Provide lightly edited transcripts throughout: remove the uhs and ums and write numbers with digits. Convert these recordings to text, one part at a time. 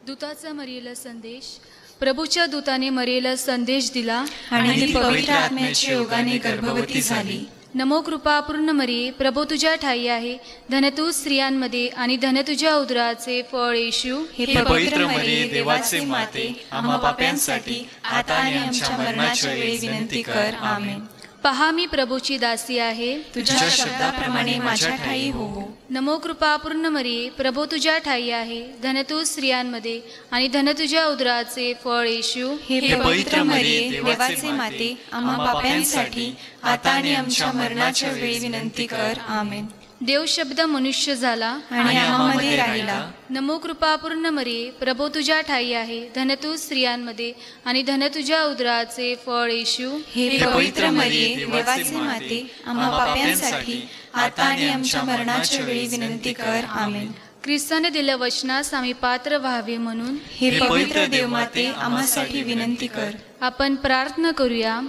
दूताचा मरियेला संदेश. प्रभूच्या दूताने मरियेला संदेश दिला आणि ती पवित्र आत्म्याच्या योगाने गर्भवती झाली. नमो कृपा पूर्ण मरिये, प्रभू तुझ्या ठाई आहे. धन तू स्त्रियांमध्ये आणि धन तुझ्या उदराचे फळ येशू. हे पवित्र मरिये, देवाचे माते, आम्हा पाप्यांसाठी आता आणि आमच्या मरणाच्या वेळी विनंती कर. आमेन. पहा मी प्रभूची दासी आहे, तुझ्या शब्दाप्रमाणे माझ्या ठाई हो. नमो कृपा पूर्ण मरिये, प्रभू तुझ्या ठाई आहे. धन तू स्त्रियांमध्ये आणि धन तुझ्या उदराचे फळ येशू. हे पवित्र मरिये, देवाचे माते, आम्हा पाप्यांसाठी आता आणि आमच्या मरणाच्या वेळी विनंती कर. आमेन. देव शब्द मनुष्य झाला आणि आम्हामध्ये राहिला. नमो कृपा पूर्ण मरिये, प्रभू तुझ्या ठाई आहे. धन तू स्त्रियांमध्ये आणि धन तुझ्या उदराचे फळ येशू. हे पवित्र मरिये, देवाचे माते, आम्हा पाप्यांसाठी आता आणि आमच्या मरणाच्या वेळी विनंती कर. आमेन. ख्रिस्ताने दिल्या वचनास आम्ही पात्र व्हावे म्हणून हे पवित्र देवमाते, आम्हासाठी विनंती कर. आपण प्रार्थना करूया.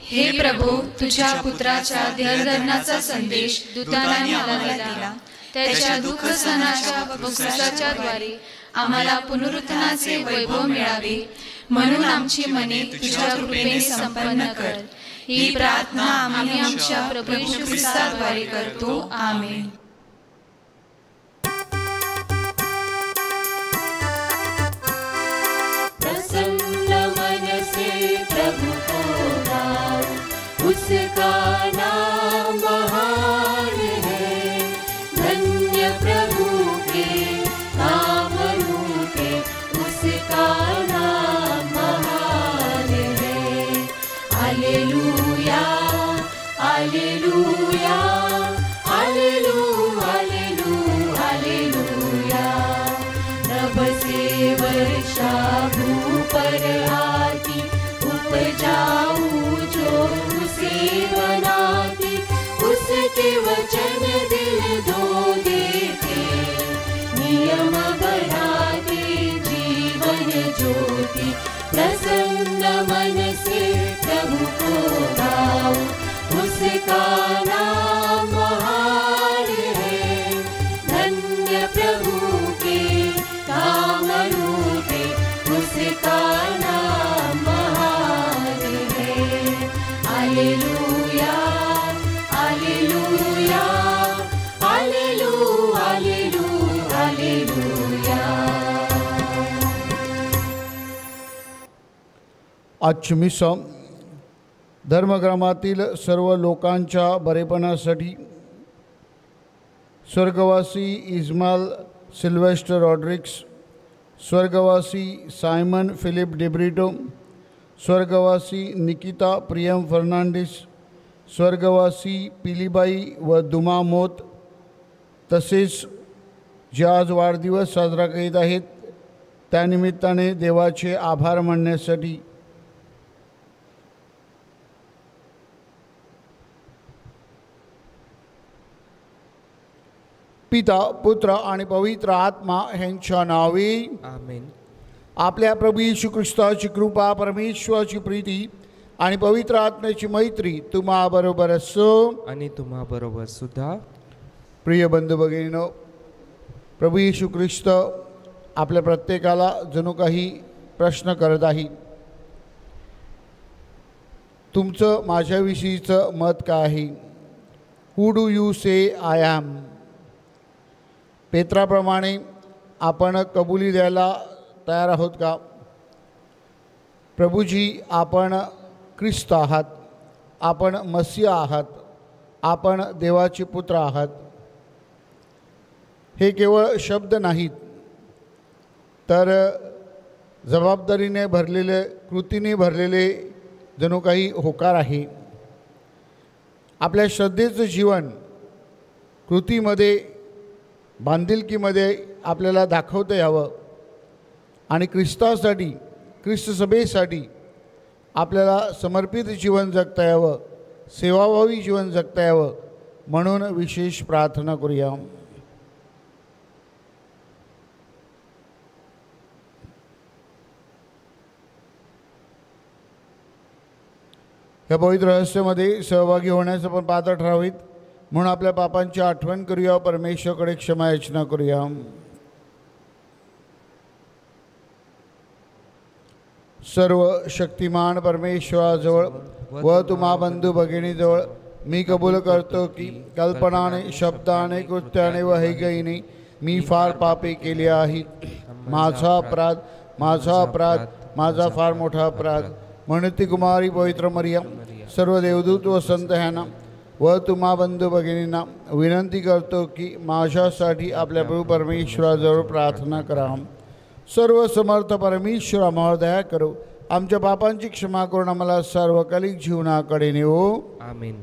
हे प्रभू, तुझ्या पुत्राच्या देहधर्माचा संदेश दूताने आम्हाला दिला. त्याच्या दुःख सहनाच्या वक्तव्याच्या द्वारे आम्हाला पुनरुत्थानाचे वैभव मिळावे, म्हणून आमची मने तुझ्या कृपेने संपन्न कर. ही प्रार्थना आम्ही आमच्या प्रभू येशू ख्रिस्ताद्वारे करतो. आमेन. उसका नाम महान है, धन्य प्रभु के नाम रूपे उसका नाम महान है. Hallelujah hallelujah hallelujah hallelujah. नभ से वर्षा भू पर आती, उपजाऊ जो बनाते, उसके वचन दिल दो देते, नियम बनाते जीवन ज्योति. प्रसन्न मन से प्रभु को गाओ, उसका नाम महान है. धन्य प्रभु के काम रूपे उसका नाम महान है. Hallelujah hallelujah hallelujah hallelujah. आजची मिसा धर्मग्रामातील सर्व लोकांच्या बरेपणासाठी स्वर्गवासी इस्माल सिल्वेस्टर रॉड्रिक्स, स्वर्गवासी सायमन फिलिप डेब्रिटो, स्वर्गवासी निकिता प्रियम फर्नांडिस, स्वर्गवासी पिलीबाई व दुमा मोत, तसेच जे आज वाढदिवस साजरा करीत आहेत त्यानिमित्ताने देवाचे आभार मानण्यासाठी पिता, पुत्र आणि पवित्र आत्मा ह्यांच्या नावे आमेन. आपल्या प्रभू येशू ख्रिस्ताची कृपा, परमेश्वराची प्रीती आणि पवित्र आत्म्याची मैत्री तुम्हाबरोबर असो आणि तुम्हाबरोबर सुद्धा. प्रिय बंधू भगिनींनो, प्रभू येशू ख्रिस्त आपल्या प्रत्येकाला जणू काही प्रश्न करत आहे. तुमचं माझ्याविषयीचं मत काय आहे? Who do you say I am? पेत्राप्रमाणे आपण कबुली द्यायला तयार आहोत का? प्रभूजी, आपण ख्रिस्त आहात, आपण मसीह आहात, आपण देवाचे पुत्र आहात. हे केवळ शब्द नाहीत, तर जबाबदारीने भरलेले, कृतीने भरलेले जणू काही होकार आहे. आपल्या श्रद्धेचं जीवन कृतीमध्ये, बांधिलकीमध्ये आपल्याला दाखवता यावं आणि ख्रिस्तासाठी, ख्रिस्त सभेसाठी आपल्याला समर्पित जीवन जगता यावं, सेवाभावी जीवन जगता यावं म्हणून विशेष प्रार्थना करूया. या पवित्र रहस्यामध्ये सहभागी होण्यास आपण पात्र ठरावीत म्हणून आपल्या पापांची आठवण करूया, परमेश्वराकडे क्षमा याचना करूया. सर्व शक्तिमान परमेश्वराजवळ व तुम्हा बंधू भगिनीजवळ मी कबूल करतो की कल्पनाने, शब्दाने, कृत्याने व हैगईने मी फार पापे केली आहेत. माझा अपराध, माझा अपराध, माझा फार मोठा अपराध. म्हणून ती कुमारी पवित्र मरियम, सर्व देवदूत व संत ह्यांना व तुम्हा बंधू भगिनींना विनंती करतो की माझ्यासाठी आपल्या प्रभू परमेश्वराजवळ प्रार्थना करा. सर्व समर्थ परमेश्वर आम्हावर दया करो, आमच्या पापांची क्षमा करून आम्हाला सार्वकालिक जीवनाकडे नेवो. आमीन.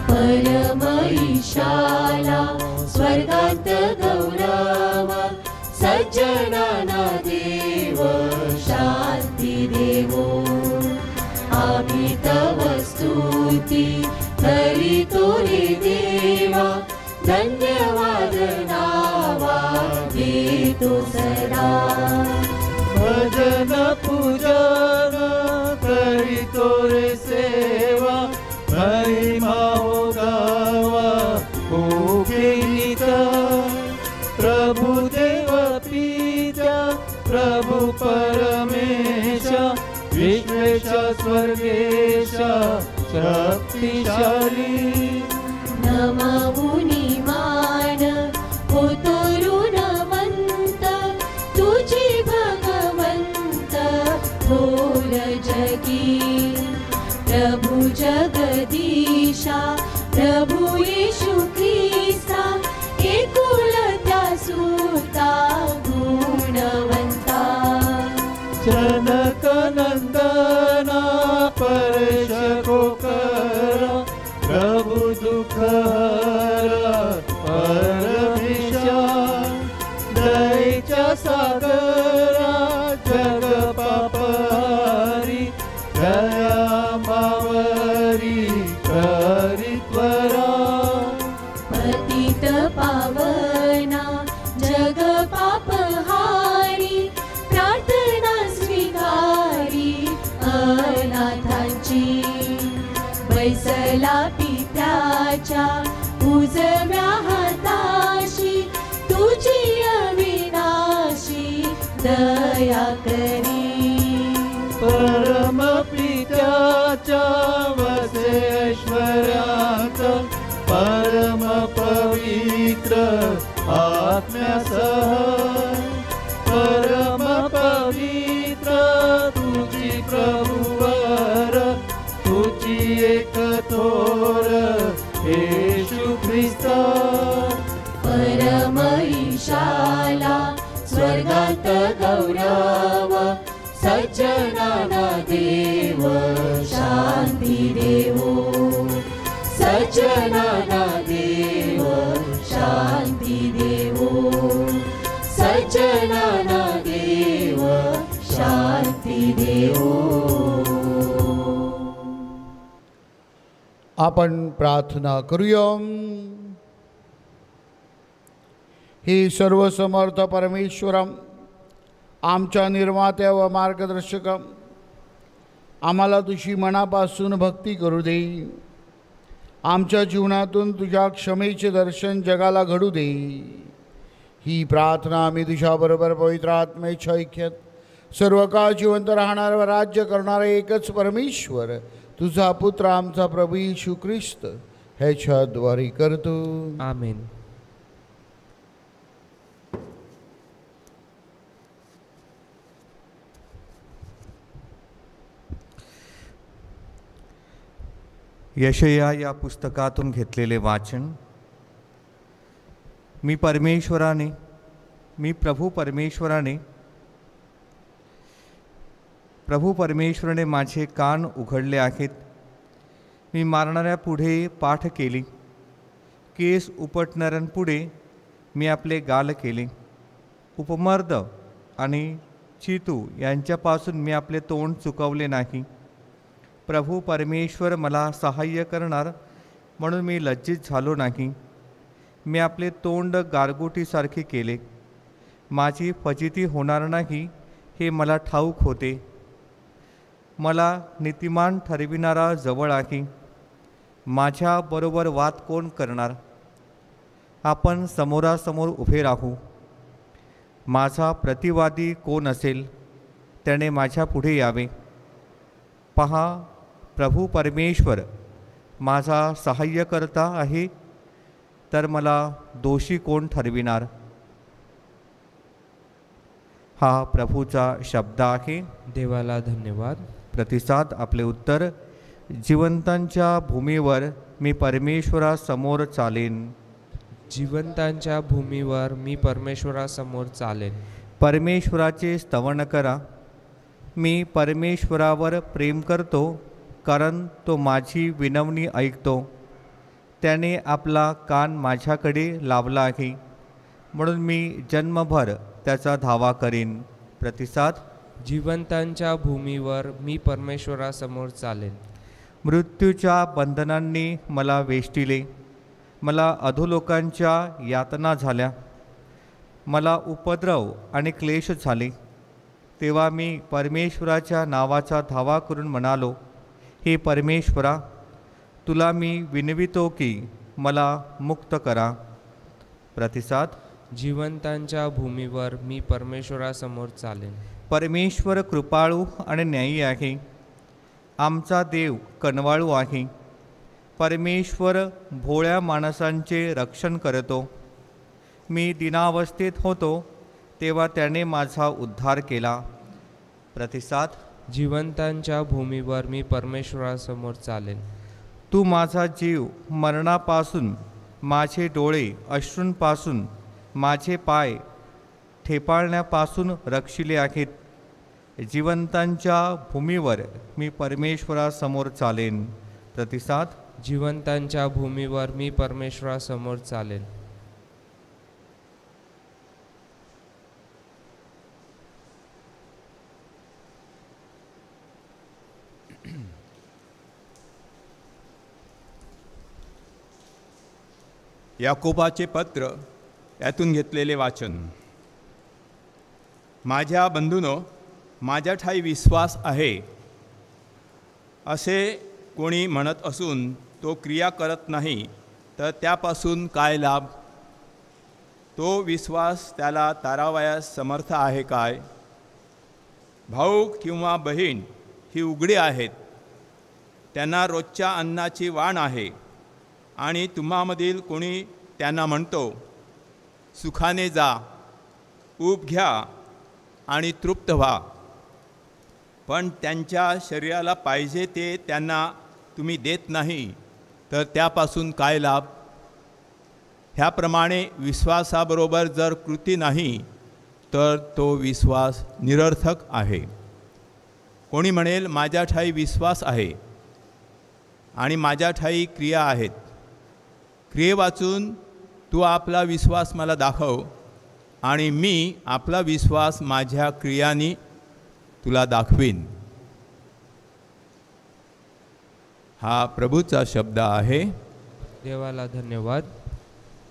परम ईशाला स्वर्गात गौरव, सज्जनाना देव शांती देवो. आम्ही तव स्तुती करीतो रे देवा, धन्यवाद नावा देतो सदा. भजन पूजन करीतो रे सेवा, महिमा हो गावा भूखित. प्रभु देव पिता, प्रभु परमेशा, विश्वेशा स्वर्गेशा शक्तिशाली. नममुनी मान होतो ऋणवंत, तुझी भगवंत थोर जगी. प्रभु जगदीशा, प्रभु येशू ख्रिस्ता, एकुलता सुता गुणवंता. जनक नंदना परशको करा, प्रभु दुख हरा परमेशा. दयेच्या सागरा जग पापहारी, दया मावरी करीत्वरा. पतित पावना जग पापहारी, प्रार्थना स्वीकारी अनाथांची. बैसला पित्याच्या उजव्या हाताशी, तुझी अविनाशी दया करी. परम पित्याच्या वसे ऐश्वर्यात, परम पवित्र आत्म्यासह. परम पवित्र तुझी प्रभुवर, तुझी एक थोर येशू ख्रिस्ता. परम ईशाला स्वर्गात गौरव, सज्जनाना देव शांती देवो. सज्जनाना देव शांती देवो. सज्जनाना देव शांती देवो. आपण प्रार्थना करूया. हे सर्वसमर्थ परमेश्वरा, आमच्या निर्मात्या व मार्गदर्शक, आम्हाला तुझी मनापासून भक्ती करू दे. आमच्या जीवनातून तुझ्या क्षमेचे दर्शन जगाला घडू दे. ही प्रार्थना आम्ही तुझ्याबरोबर पवित्र आत्म्याच्या ऐक्यात सर्व काळ जिवंत राहणारा व राज्य करणारा एकच परमेश्वर तुझा पुत्र आमचा प्रभू येशू ख्रिस्त ह्याच्याद्वारे करतो. आमेन. यशया या पुस्तकातून घेतलेले वाचन. मी प्रभू परमेश्वराने माझे कान उघडले आहेत. मी मारणाऱ्या पुढे पाठ केली, केस उपटणाऱ्यांपुढे मी आपले गाल केले. उपमर्द आणि चितू यांच्यापासून मी आपले तोंड चुकवले नाही. प्रभू परमेश्वर मला सहाय्य करणार म्हणून मी लज्जित झालो नाही. मी आपले तोंड गारगोटीसारखे केले. माझी फजिती होणार नाही हे मला ठाऊक होते. मला नीतिमान ठरविणारा जवळ आहे. माझ्याबरोबर वाद कोण करणार? आपण समोरासमोर उभे राहू. माझा प्रतिवादी कोण असेल? त्याने माझ्या पुढे यावे. पहा, प्रभू परमेश्वर माझा सहाय्यकर्ता आहे, तर मला दोषी कोण ठरविणार? हा प्रभूचा शब्द आहे. देवाला धन्यवाद. प्रतिसाद. आपले उत्तर. जिवंतांच्या भूमीवर मी परमेश्वरासमोर चालेन. जिवंतांच्या भूमीवर मी परमेश्वरासमोर चालेन. परमेश्वराचे स्तवन करा. मी परमेश्वरावर प्रेम करतो, कारण तो माझी विनवणी ऐकतो. त्याने आपला कान माझ्याकडे लावला आहे, म्हणून मी जन्मभर त्याचा धावा करीन. प्रतिसाद. जिवंतांच्या भूमीवर मी परमेश्वरासमोर चालेन. मृत्यूच्या बंधनांनी मला वेष्टिले. मला अधोलोकांच्या यातना झाल्या. मला उपद्रव आणि क्लेश झाले. तेव्हा मी परमेश्वराच्या नावाचा धावा करून म्हणालो, हे परमेश्वरा, तुला मी विनवितो की मला मुक्त करा. प्रतिसाद. जिवंतांच्या भूमीवर मी परमेश्वरासमोर चालेन. परमेश्वर कृपाळू आणि न्यायी आहे. आमचा देव कनवाळू आहे. परमेश्वर भोळ्या माणसांचे रक्षण करतो. मी दिनावस्थेत होतो तेव्हा त्याने माझा उद्धार केला. प्रतिसाद. जिवंतांच्या भूमीवर मी परमेश्वरासमोर चालेन. तू माझा जीव मरणापासून, माझे डोळे अश्रूंपासून, माझे पाय ठेपाळण्यापासून रक्षिले आहेत. जिवंतांच्या भूमीवर मी परमेश्वरासमोर चालेन. प्रतिसाद. जिवंतांच्या भूमीवर मी परमेश्वरासमोर चालेन. याकोबाचे पत्र यातून घेतलेले वाचन. माझ्या बंधूनो, माझ्या ठाई विश्वास आहे असे कोणी म्हणत असून तो क्रिया करत नाही, तर त्यापासून काय लाभ? तो विश्वास त्याला तारावयास समर्थ आहे काय? भाऊ किंवा बहीण ही उघडी आहेत. त्यांना रोजच्या अन्नाची वाण आहे. आणि तुम्हामधील कोणी त्यांना म्हणतो, सुखाने जा, ऊब घ्या आणि तृप्त व्हा, पण त्यांच्या शरीराला पाहिजे ते त्यांना तुम्ही देत नाही, तर त्यापासून काय लाभ? ह्याप्रमाणे विश्वासाबरोबर जर कृती नाही, तर तो विश्वास निरर्थक आहे. कोणी म्हणेल, माझ्या ठाई विश्वास आहे आणि माझ्या ठाई क्रिया आहेत. क्रिये वाचून तू आपला विश्वास मला दाखव, आणि मी आपला विश्वास माझ्या क्रियांनी तुला दाखवीन. हा प्रभूचा शब्द आहे. देवाला धन्यवाद.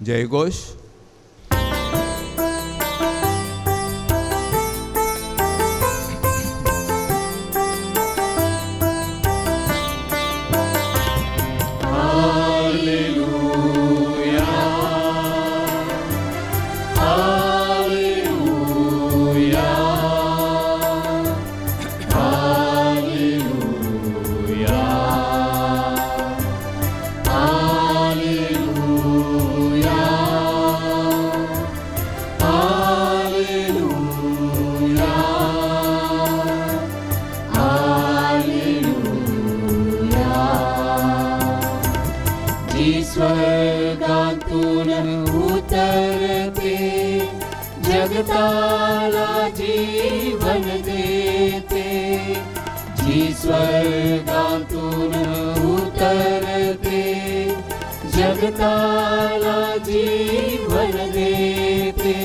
जयघोष. Alleluia. देते, जगताला जीवन देते, जी स्वर्गातून उतरते, जगताला जीवन देते,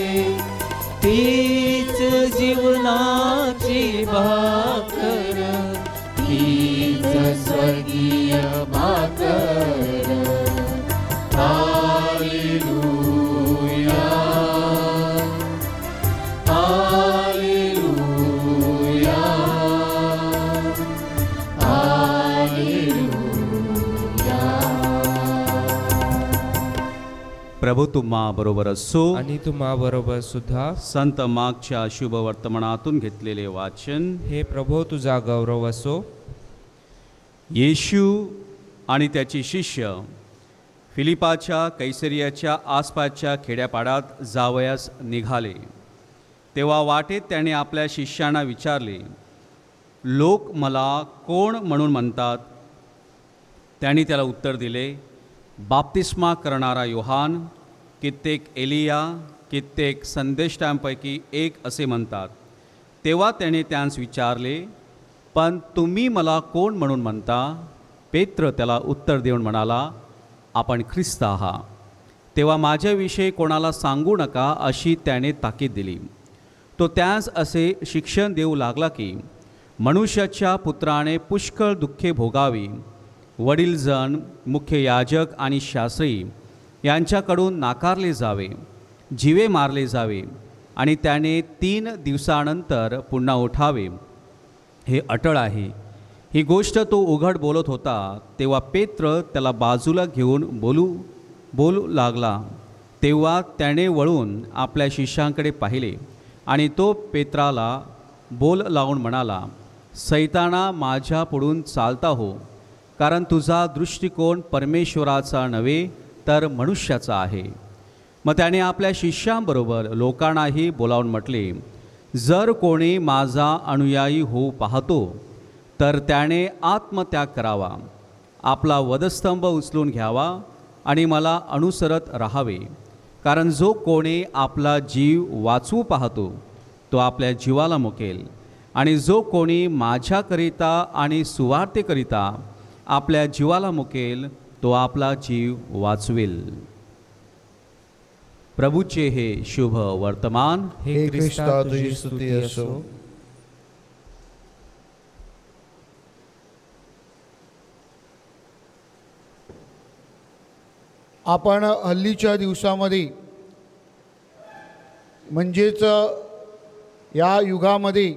तीच जीवनाची भाकर, तीच स्वर्गीय भाकर. Hallelujah, hallelujah, hallelujah. प्रभू तुम्हा बरोबर असो आणि तुम्हा बरोबर सुद्धा. संत मागच्या शुभ वर्तमानातून घेतलेले वाचन. हे प्रभो तुझा गौरव असो. येशू आणि त्याची शिष्य फिलिपाच्या कैसरियाच्या आसपासच्या खेड्यापाड्यात जावयास निघाले. तेव्हा वाटेत त्याने आपल्या शिष्यांना विचारले, लोक मला कोण म्हणून म्हणतात? त्यांनी त्याला उत्तर दिले, बाप्तिस्मा करणारा योहान, कित्येक एलिया, कित्येक संदेष्टांपैकी एक असे म्हणतात. तेव्हा त्याने त्यांस विचारले, पण तुम्ही मला कोण म्हणून म्हणता? पेत्र त्याला उत्तर देऊन म्हणाला, आपण ख्रिस्त आहात. तेव्हा माझ्याविषयी कोणाला सांगू नका अशी त्याने ताकीद दिली. तो त्यास असे शिक्षण देऊ लागला की मनुष्याच्या पुत्राने पुष्कळ दुःखे भोगावी, वडीलजण, मुख्य याजक आणि शास्त्री यांच्याकडून नाकारले जावे, जीवे मारले जावे आणि त्याने 3 दिवसानंतर पुन्हा उठावे, हे अटळ आहे. ही गोष्ट तो उघड बोलत होता. तेव्हा पेत्र त्याला बाजूला घेऊन बोलू लागला. तेव्हा त्याने वळून आपल्या शिष्यांकडे पाहिले आणि तो पेत्राला बोल लावून म्हणाला, सैताना माझ्या पुढून चालता हो, कारण तुझा दृष्टिकोन परमेश्वराचा नव्हे तर मनुष्याचा आहे. मग त्याने आपल्या शिष्यांबरोबर लोकांनाही बोलावून म्हटले, जर कोणी माझा अनुयायी होऊ पाहतो तर त्याने आत्मत्याग करावा, आपला वधस्तंभ उचलून घ्यावा आणि मला अनुसरत राहावे. कारण जो कोणी आपला जीव वाचवू पाहतो तो आपल्या जीवाला मुकेल, आणि जो कोणी माझ्याकरिता आणि सुवार्तेकरिता आपल्या जीवाला मुकेल तो आपला जीव वाचवेल. प्रभूचे हे शुभ वर्तमान. हे ख्रिस्ता तुझी स्तुती असो. आपण हल्लीच्या दिवसामध्ये म्हणजेच या युगामध्ये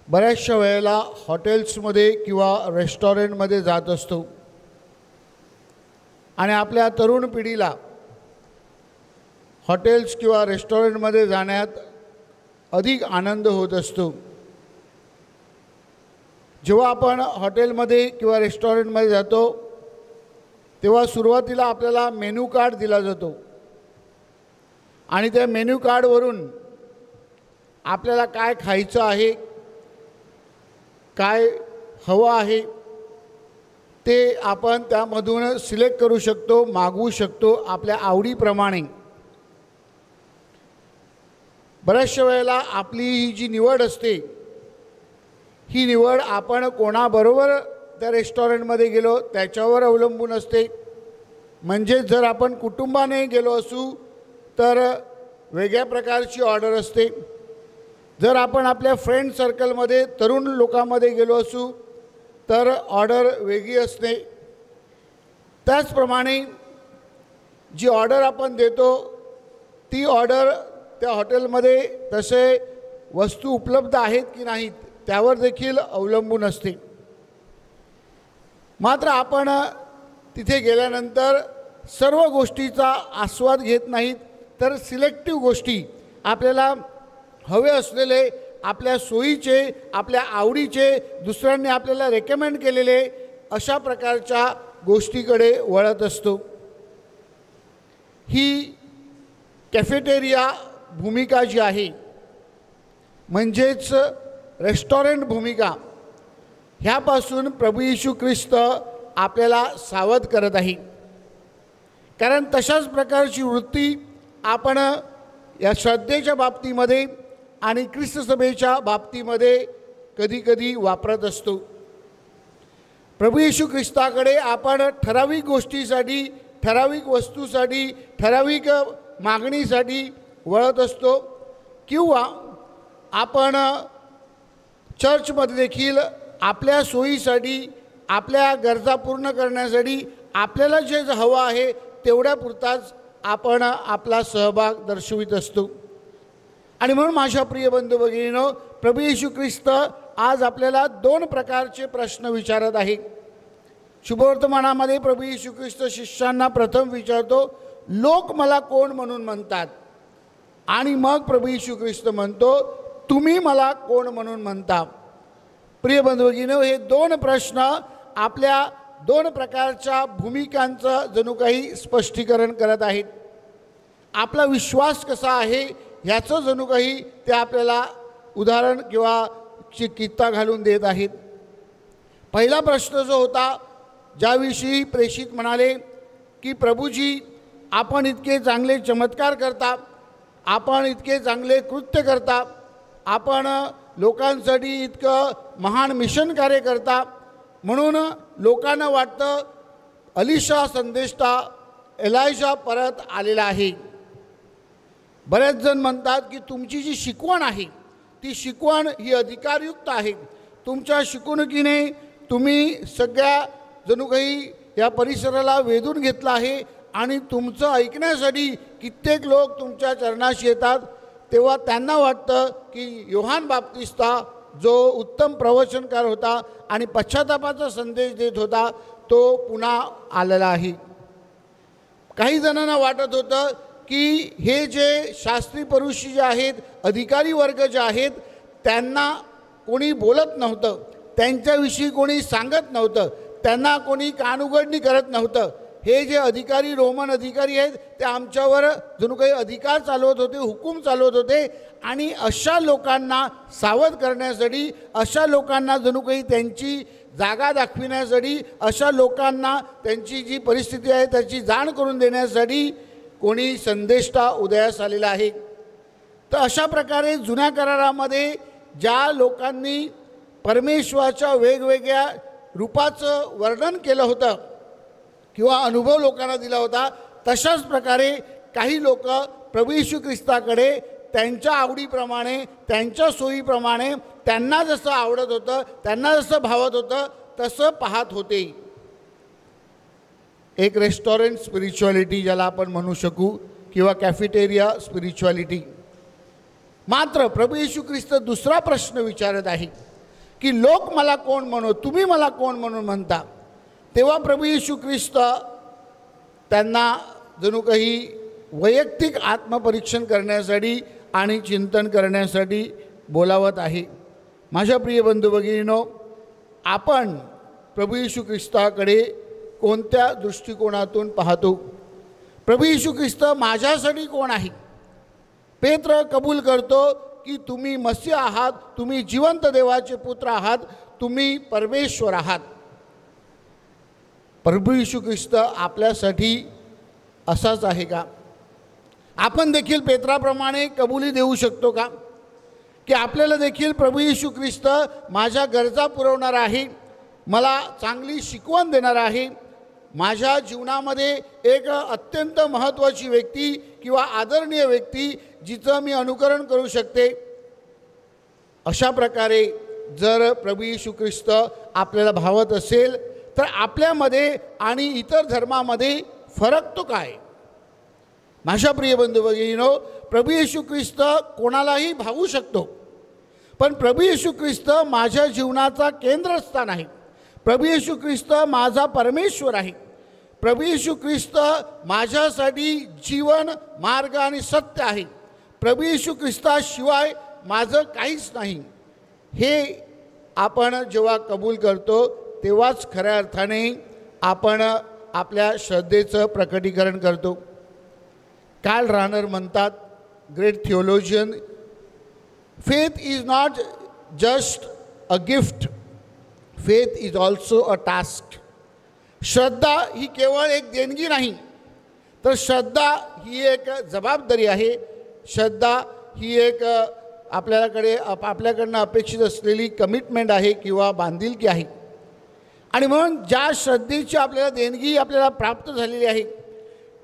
बऱ्याचशा वेळेला हॉटेल्समध्ये किंवा रेस्टॉरंटमध्ये जात असतो आणि आपल्या तरुण पिढीला हॉटेल्स किंवा रेस्टॉरंटमध्ये जाण्यात अधिक आनंद होत असतो. जेव्हा आपण हॉटेलमध्ये किंवा रेस्टॉरंटमध्ये जातो तेव्हा सुरुवातीला आपल्याला मेनू कार्ड दिला जातो आणि त्या मेनू कार्डवरून आपल्याला काय खायचं आहे, काय हवं आहे ते आपण त्यामधून सिलेक्ट करू शकतो, मागवू शकतो आपल्या आवडीप्रमाणे. बऱ्याचशा वेळेला आपली ही जी निवड असते ही निवड आपण कोणाबरोबर त्या रेस्टॉरंटमध्ये गेलो त्याच्यावर अवलंबून असते. म्हणजे जर आपण कुटुंबाने गेलो असू तर वेगळ्या प्रकारची ऑर्डर असते. जर आपण आपल्या फ्रेंड सर्कलमध्ये तरुण लोकांमध्ये गेलो असू तर ऑर्डर वेगळी असते. त्याचप्रमाणे जी ऑर्डर आपण देतो ती ऑर्डर त्या हॉटेलमध्ये तसे वस्तू उपलब्ध आहेत की नाहीत त्यावर देखील अवलंबून असते. मात्र आपण तिथे गेल्यानंतर सर्व गोष्टीचा आस्वाद घेत नाहीत तर सिलेक्टिव्ह गोष्टी आपल्याला हवे असलेले, आपल्या सोयीचे, आपल्या आवडीचे, दुसऱ्यांनी आपल्याला रेकमेंड केलेले अशा प्रकारच्या गोष्टीकडे वळत असतो. ही कॅफेटेरिया भूमिका जी आहे म्हणजेच रेस्टॉरंट भूमिका ह्यापासून प्रभू येशू ख्रिस्त आपल्याला सावध करत आहे. कारण तशाच प्रकारची वृत्ती आपण या श्रद्धेच्या बाबतीमध्ये आणि ख्रिस्त सभेच्या बाबतीमध्ये कधीकधी वापरत असतो. प्रभू येशू ख्रिस्ताकडे आपण ठराविक गोष्टीसाठी, ठराविक वस्तूसाठी, ठराविक मागणीसाठी वळत असतो, किंवा आपण चर्चमध्ये देखील आपल्या सोयीसाठी, आपल्या गरजा पूर्ण करण्यासाठी आपल्याला जे हवं आहे तेवढ्यापुरताच आपण आपला सहभाग दर्शवित असतो. आणि म्हणून माझ्या प्रिय बंधू भगिनींनो, प्रभू येशू ख्रिस्त आज आपल्याला 2 प्रकारचे प्रश्न विचारत आहे. शुभवर्तमानामध्ये प्रभू येशू ख्रिस्त शिष्यांना प्रथम विचारतो, लोक मला कोण म्हणून म्हणतात? आणि मग प्रभू येशू ख्रिस्त म्हणतो, तुम्ही मला कोण म्हणून म्हणता? प्रिय बंधू भगिनींनो, हे 2 प्रश्न आपल्या 2 प्रकारच्या भूमिकांचं जणू काही स्पष्टीकरण करत आहेत. आपला विश्वास कसा आहे ह्याचं जणू काही ते आपल्याला उदाहरण किंवा कित्ता घालून देत आहेत. पहिला प्रश्न जो होता, ज्याविषयी प्रेषित म्हणाले की प्रभूजी, आपण इतके चांगले चमत्कार करता, आपण इतके चांगले कृत्य करता, आपण लोकांसाठी इतकं महान मिशन कार्य करता, म्हणून लोकांना वाटतं अलिशा संदेष्टा एलायजा परत आलेला आहे. बरेच जण म्हणतात की तुमची जी शिकवण आहे ती शिकवण ही अधिकारयुक्त आहे. तुमच्या शिकवणुकीने तुम्ही सगळ्या जणू काही या परिसराला वेधून घेतला आहे आणि तुमचं ऐकण्यासाठी कित्येक लोक तुमच्या चरणाशी येतात. तेव्हा त्यांना वाटतं की योहान बाप्तिस्ता जो उत्तम प्रवचनकार होता आणि पश्चातापाचा संदेश देत होता तो पुन्हा आलेला आहे. काही जणांना वाटत होतं की हे जे शास्त्री पुरुषी जे आहेत, अधिकारी वर्ग जे आहेत, त्यांना कोणी बोलत नव्हतं, त्यांच्याविषयी कोणी सांगत नव्हतं, त्यांना कोणी कानउघडणी करत नव्हतं. हे जे अधिकारी, रोमन अधिकारी आहेत, ते आमच्यावर जणू काही अधिकार चालवत होते, हुकूम चालवत होते. आणि अशा लोकांना सावध करण्यासाठी, अशा लोकांना जणू काही त्यांची जागा दाखविण्यासाठी, अशा लोकांना त्यांची जी परिस्थिती आहे त्याची जाण करून देण्यासाठी कोणी संदेष्टा उदयास आलेला आहे. तर अशा प्रकारे जुन्या करारामध्ये ज्या लोकांनी परमेश्वराच्या वेगवेगळ्या रूपाचं वर्णन केलं होतं किंवा अनुभव लोकांना दिला होता, तशाच प्रकारे काही लोक प्रभू येशू ख्रिस्ताकडे त्यांच्या आवडीप्रमाणे, त्यांच्या सोयीप्रमाणे, त्यांना जसं आवडत होतं, त्यांना जसं भावत होतं तसं पाहत होते. एक रेस्टॉरंट स्पिरिच्युअलिटी ज्याला आपण म्हणू शकू, किंवा कॅफेटेरिया स्पिरिच्युअलिटी. मात्र प्रभू येशू ख्रिस्त दुसरा प्रश्न विचारत आहे की लोक मला कोण म्हणू, तुम्ही मला कोण म्हणून म्हणता? तेव्हा प्रभू येशू ख्रिस्त त्यांना जणू काही वैयक्तिक आत्मपरीक्षण करण्यासाठी आणि चिंतन करण्यासाठी बोलावत आहे. माझ्या प्रिय बंधू भगिनींनो, आपण प्रभू येशू ख्रिस्ताकडे कोणत्या दृष्टिकोनातून पाहतो? प्रभू येशू ख्रिस्त माझ्यासाठी कोण आहे? पेत्र कबूल करतो की तुम्ही मसीह आहात, तुम्ही जिवंत देवाचे पुत्र आहात, तुम्ही परमेश्वर आहात. प्रभू येशू ख्रिस्त आपल्यासाठी असाच आहे का? आपण देखील पेत्राप्रमाणे कबुली देऊ शकतो का की आपल्याला देखील प्रभू येशू ख्रिस्त माझ्या गरजा पुरवणार आहे, मला चांगली शिकवण देणार आहे, माझ्या जीवनामध्ये एक अत्यंत महत्त्वाची व्यक्ती किंवा आदरणीय व्यक्ती जिचं मी अनुकरण करू शकते? अशा प्रकारे जर प्रभू येशू ख्रिस्त आपल्याला भावत असेल तर आपल्यामध्ये आणि इतर धर्मामध्ये फरक तो काय? माझ्या प्रिय बंधू भगिनींनो, प्रभू येशू ख्रिस्त कोणालाही भावू शकतो, पण प्रभू येशू ख्रिस्त माझ्या जीवनाचा केंद्रस्थान आहे. प्रभू येशू ख्रिस्त माझा परमेश्वर आहे. प्रभू येशू ख्रिस्त माझ्यासाठी जीवन, मार्ग आणि सत्य आहे. प्रभू येशू ख्रिस्ताशिवाय माझं काहीच नाही. हे आपण जेव्हा कबूल करतो तेव्हाच खऱ्या अर्थाने आपण आपल्या श्रद्धेचं प्रकटीकरण करतो. कार्ल रानर म्हणतात, great theologian, faith is not just a gift, faith is also a task. श्रद्धा ही केवळ एक देणगी नाही, तर श्रद्धा ही एक जबाबदारी आहे. श्रद्धा ही एक आपल्याकडनं अपेक्षित असलेली कमिटमेंट आहे किंवा बांधिलकी आहे. आणि म्हणून ज्या श्रद्धेची आपल्याला देणगी आपल्याला प्राप्त झालेली आहे,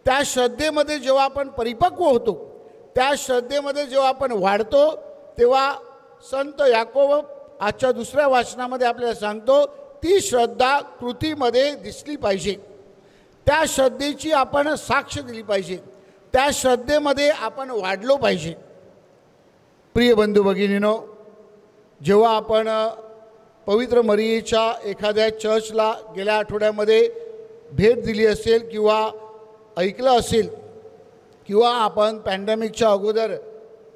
त्या श्रद्धेमध्ये जेव्हा आपण परिपक्व होतो, त्या श्रद्धेमध्ये जेव्हा आपण वाढतो, तेव्हा संत याकोब आजच्या दुसऱ्या वाचनामध्ये आपल्याला सांगतो, ती श्रद्धा कृतीमध्ये दिसली पाहिजे. त्या श्रद्धेची आपण साक्ष दिली पाहिजे. त्या श्रद्धेमध्ये आपण वाढलो पाहिजे. प्रिय बंधू भगिनींनो, जेव्हा आपण पवित्र मरियेच्या एखाद्या चर्चला गेल्या आठवड्यामध्ये भेट दिली असेल किंवा ऐकलं असेल, किंवा आपण पॅन्डेमिकच्या अगोदर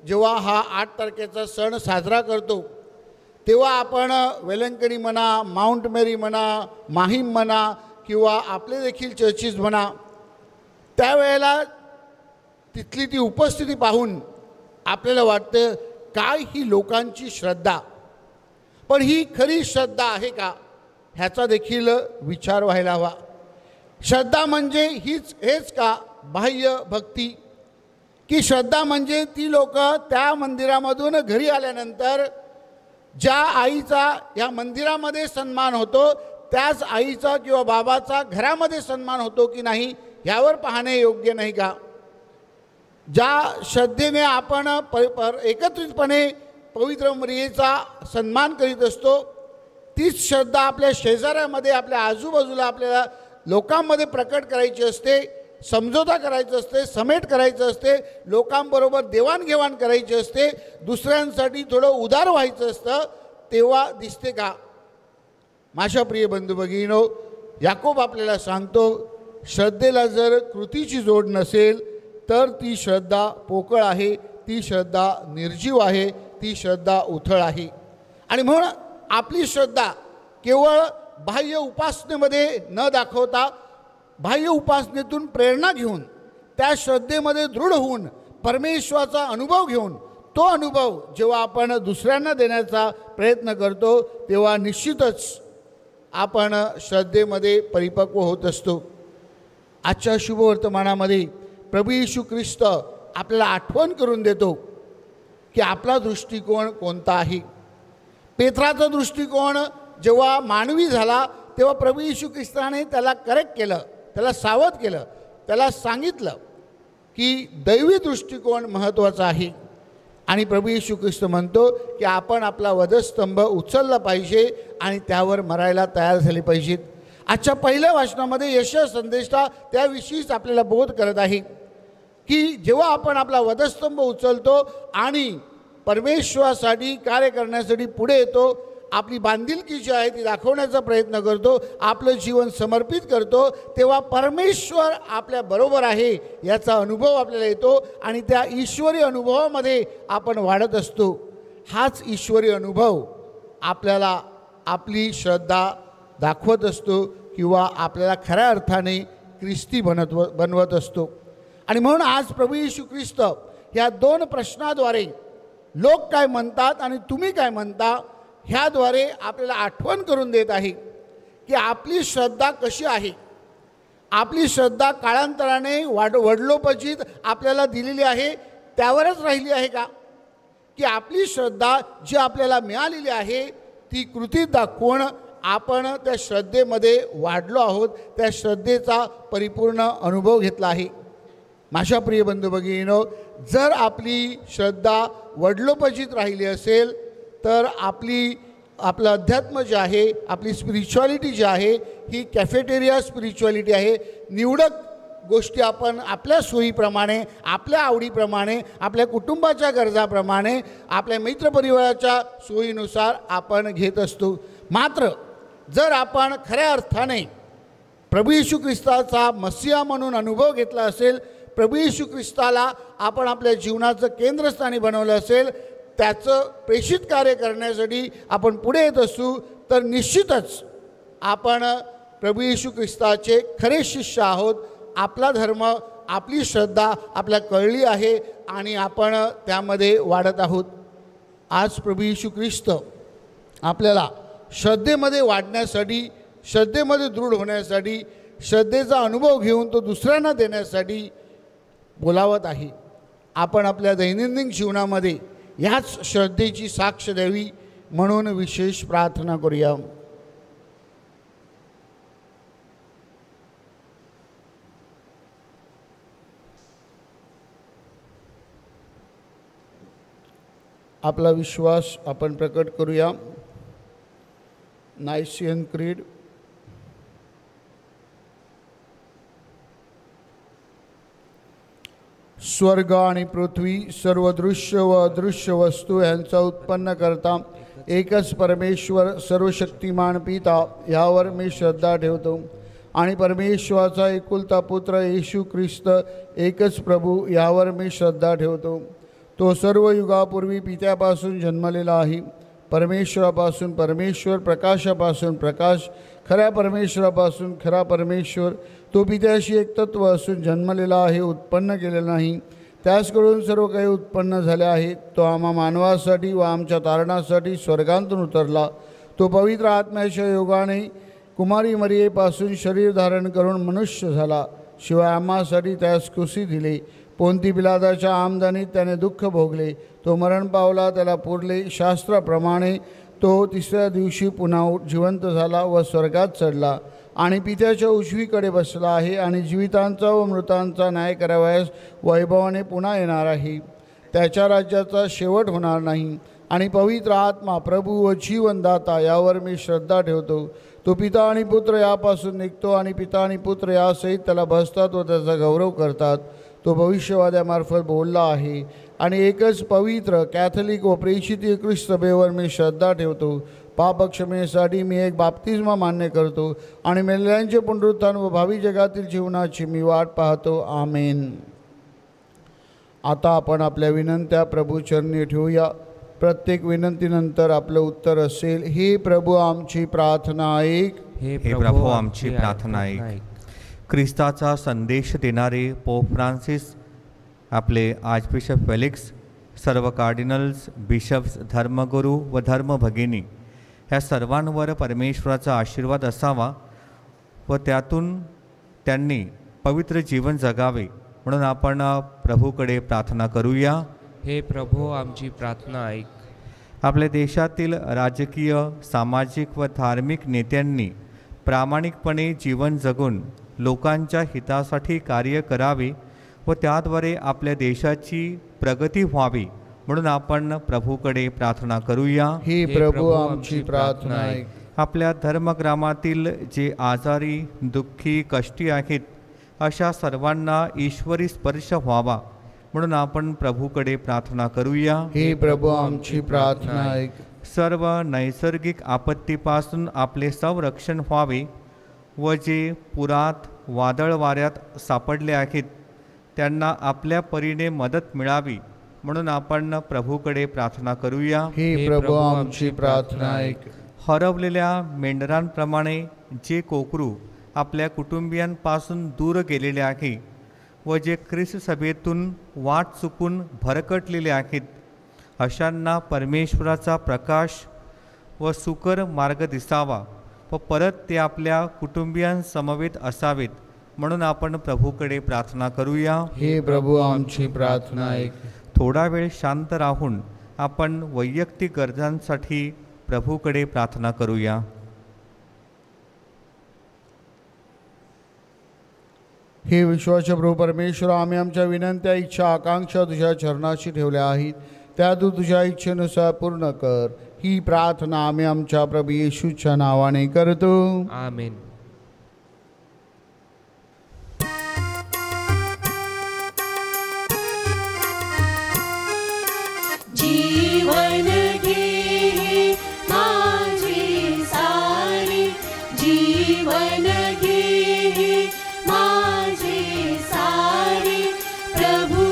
जेव्हा हा 8 तारखेचा सण साजरा करतो, तेव्हा आपण वेलंकणी म्हणा, माउंट मेरी म्हणा, माहीम म्हणा किंवा आपले देखील चर्चेस म्हणा, त्यावेळेला तिथली ती उपस्थिती पाहून आपल्याला वाटतं काय ही लोकांची श्रद्धा. पण ही खरी श्रद्धा आहे का, ह्याचा देखील विचार व्हायला हवा. श्रद्धा म्हणजे हेच का बाह्य भक्ती, की श्रद्धा म्हणजे ती लोक त्या मंदिरामधून घरी आल्यानंतर ज्या आईचा या मंदिरामध्ये सन्मान होतो, त्याच आईचा किंवा बाबाचा घरामध्ये सन्मान होतो की नाही यावर पाहणे योग्य नाही का. ज्या श्रद्धेने आपण एकत्रितपणे पवित्र मरियेचा सन्मान करीत असतो, तीच श्रद्धा आपल्या शेजाऱ्यामध्ये, आपल्या आजूबाजूला आपल्याला लोकांमध्ये प्रकट करायची असते, समझोता करायचं असते, समेट करायचं असते, लोकांबरोबर देवाणघेवाण करायची असते, दुसऱ्यांसाठी थोडं उदार व्हायचं असतं. तेव्हा दिसते का. माझ्या प्रिय बंधू भगिनींनो, याकोब आपल्याला सांगतो, श्रद्धेला जर कृतीची जोड नसेल तर ती श्रद्धा पोकळ आहे, ती श्रद्धा निर्जीव आहे, ती श्रद्धा उथळ आहे. आणि म्हणून आपली श्रद्धा केवळ बाह्य उपासनेमध्ये न दाखवता, बाह्य उपासनेतून प्रेरणा घेऊन, त्या श्रद्धेमध्ये दृढ होऊन, परमेश्वराचा अनुभव घेऊन, तो अनुभव जेव्हा आपण दुसऱ्यांना देण्याचा प्रयत्न करतो, तेव्हा निश्चितच आपण श्रद्धेमध्ये परिपक्व होत असतो. आजच्या शुभवर्तमानामध्ये प्रभू येशू ख्रिस्त आपल्याला आठवण करून देतो की आपला दृष्टिकोन कोणता आहे. पेत्राचा दृष्टिकोन जेव्हा मानवी झाला, तेव्हा प्रभू येशू ख्रिस्ताने त्याला करेक्ट केलं, त्याला सावध केलं, त्याला सांगितलं की दैवी दृष्टिकोन महत्त्वाचा आहे. आणि प्रभू येशू ख्रिस्त म्हणतो की आपण आपला वधस्तंभ उचलला पाहिजे आणि त्यावर मरायला तयार झाले पाहिजेत. आजच्या पहिल्या वाचनामध्ये यशया संदेष्टा त्याविषयीच आपल्याला बोध करत आहे की जेव्हा आपण आपला वधस्तंभ उचलतो आणि परमेश्वरासाठी कार्य करण्यासाठी पुढे येतो, आपली बांधिलकी जी आहे ती दाखवण्याचा प्रयत्न करतो, आपलं जीवन समर्पित करतो, तेव्हा परमेश्वर आपल्या बरोबर आहे याचा अनुभव आपल्याला येतो आणि त्या ईश्वरी अनुभवामध्ये आपण वाढत असतो. हाच ईश्वरी अनुभव आपल्याला आपली श्रद्धा दाखवत असतो किंवा आपल्याला खऱ्या अर्थाने ख्रिस्ती बनवत असतो. आणि म्हणून आज प्रभू येशू ख्रिस्त ह्या 2 प्रश्नाद्वारे, लोक काय म्हणतात आणि तुम्ही काय म्हणता, ह्याद्वारे आपल्याला आठवण करून देत आहे की आपली श्रद्धा कशी आहे. आपली श्रद्धा काळांतराने वडलोपचित आपल्याला दिलेली आहे त्यावरच राहिली आहे का, की आपली श्रद्धा जी आपल्याला मिळालेली आहे ती कृतीत दाखवून आपण त्या श्रद्धेमध्ये वाढलो आहोत, त्या श्रद्धेचा परिपूर्ण अनुभव घेतला आहे. माझ्या प्रिय बंधू भगिनींनो, जर आपली श्रद्धा वडलोपचित राहिली असेल तर आपलं अध्यात्म जे आहे, आपली स्पिरिच्युअलिटी जी आहे, ही कॅफेटेरिया स्पिरिच्युअलिटी आहे. निवडक गोष्टी आपण आपल्या सोयीप्रमाणे, आपल्या आवडीप्रमाणे, आपल्या कुटुंबाच्या गरजाप्रमाणे, आपल्या मित्रपरिवाराच्या सोयीनुसार आपण घेत असतो. मात्र जर आपण खऱ्या अर्थाने प्रभू येशू ख्रिस्ताचा मसीहा म्हणून अनुभव घेतला असेल, प्रभू येशू ख्रिस्ताला आपण आपल्या जीवनाचं केंद्रस्थानी बनवलं असेल, त्याचं प्रेषित कार्य करण्यासाठी आपण पुढे येत असू, तर निश्चितच आपण प्रभू येशू ख्रिस्ताचे खरे शिष्य आहोत. आपला धर्म, आपली श्रद्धा आपल्याला कळली आहे आणि आपण त्यामध्ये वाढत आहोत. आज प्रभू येशू ख्रिस्त आपल्याला श्रद्धेमध्ये वाढण्यासाठी, श्रद्धेमध्ये दृढ होण्यासाठी श्रद्धेचा अनुभव घेऊन तो दुसऱ्यांना देण्यासाठी बोलावत आहे. आपण आपल्या दैनंदिन जीवनामध्ये ह्याच श्रद्धेची साक्ष द्यावी म्हणून विशेष प्रार्थना करूया. आपला विश्वास आपण प्रकट करूया. नायसियन क्रीड. स्वर्ग आणि पृथ्वी सर्व दृश्य व अदृश्य वस्तू यांचा उत्पन्न करता एकच परमेश्वर सर्वशक्तिमान पिता यावर मी श्रद्धा ठेवतो आणि परमेश्वराचा एकुलता पुत्र येशू ख्रिस्त एकच प्रभू यावर मी श्रद्धा ठेवतो. तो सर्व युगापूर्वी पित्यापासून जन्मलेला आहे. परमेश्वरापासून परमेश्वर, प्रकाशापासून प्रकाश, खऱ्या परमेश्वरापासून खरा परमेश्वर. तो पित्याशी एक तत्व असून जन्मलेला आहे, उत्पन्न केलेला नाही. त्याचकडून सर्व काही उत्पन्न झाले आहे. तो आम्हा मानवासाठी व आमच्या तारणासाठी स्वर्गांतून उतरला. तो पवित्र आत्म्याच्या योगाने कुमारी मरियेपासून शरीर धारण करून मनुष्य झाला. शिवाय आम्हासाठी त्यास कुशी दिले. पोंती पिलादाच्या आमदानीत त्याने दुःख भोगले. तो मरण पावला, त्याला पुरले. शास्त्राप्रमाणे तो तिसऱ्या दिवशी पुन्हा जिवंत झाला व स्वर्गात चढला आणि पित्याच्या उजवीकडे बसला आहे आणि जीवितांचा व मृतांचा न्याय करावयास वैभवाने पुन्हा येणार आहे. त्याच्या राज्याचा शेवट होणार नाही. आणि पवित्र आत्मा, प्रभू व जीवनदाता यावर मी श्रद्धा ठेवतो. तो पिता आणि पुत्र यापासून निघतो आणि पिता आणि पुत्र यासहित त्याला भजतात व त्याचा गौरव करतात. तो भविष्यवाद्यामार्फत बोलला आहे. आणि एकच पवित्र कॅथलिक व प्रेषित ख्रिस्त सभेवर मी श्रद्धा ठेवतो. पापक्षमेसाठी मी एक बाप्तिस्मा मान्य करतो आणि मेलेल्यांचे पुनरुत्थान व भावी जगातील जीवनाची मी वाट पाहतो. आमेन. आता आपण आपल्या विनंत्या प्रभूचरणी ठेवूया. प्रत्येक विनंतीनंतर आपलं उत्तर असेल, हे प्रभू आमची प्रार्थना ऐक. हे प्रभू आमची प्रार्थना ऐक. ख्रिस्ताचा संदेश देणारे पोप फ्रान्सिस, आपले आर्चबिशप फेलिक्स, सर्व कार्डिनल्स, बिशप्स, धर्मगुरू व धर्मभगिनी ह्या सर्वांवर परमेश्वराचा आशीर्वाद असावा व त्यातून त्यांनी पवित्र जीवन जगावे म्हणून आपण प्रभूकडे प्रार्थना करूया. हे प्रभू आमची प्रार्थना ऐक. आपल्या देशातील राजकीय, सामाजिक व धार्मिक नेत्यांनी प्रामाणिकपणे जीवन जगून लोकांच्या हितासाठी कार्य करावे व त्याद्वारे आपल्या देशाची प्रगती व्हावी म्हणून आपण प्रभूकडे प्रार्थना करूया. हे प्रभू आमची प्रार्थना ऐक. आपल्या धर्मग्रामातील जे आजारी, दुःखी, कष्टी आहेत अशा सर्वांना ईश्वरी स्पर्श व्हावा म्हणून आपण प्रभूकडे प्रार्थना करूया. हे प्रभू आमची प्रार्थना ऐक. सर्व नैसर्गिक आपत्तीपासून आपले संरक्षण व्हावे व जे पुरात, वादळ वाऱ्यात सापडले आहेत त्यांना आपल्या परीने मदत मिळावी म्हणून आपण प्रभूकडे प्रार्थना करूया. हे प्रभू आमची प्रार्थना ऐक. हरवलेल्या मेंढरांप्रमाणे जे कोकरू आपल्या कुटुंबियांपासून दूर गेलेले आहे व जे ख्रिस्त सभेतून वाट चुकून भरकटलेले आहेत अशांना परमेश्वराचा प्रकाश व सुकर मार्ग दिसावा व परत ते आपल्या कुटुंबियांसमवेत असावेत म्हणून आपण प्रभूकडे प्रार्थना करूया. हे प्रभू आमची प्रार्थना ऐक. थोडा वेळ शांत राहून आपण वैयक्तिक गरजांसाठी प्रभूकडे प्रार्थना करूया. हे विश्वाच्या प्रभू परमेश्वर, आम्ही आमच्या विनंत्या, इच्छा, आकांक्षा तुझ्या चरणाशी ठेवल्या आहेत. त्या तू तुझ्या इच्छेनुसार पूर्ण कर. ही प्रार्थना आम्ही आमच्या प्रभू येशूच्या नावाने करतो. आमेन. जीवन घे माझे सारे, जीवन घे माझे सारे, प्रभु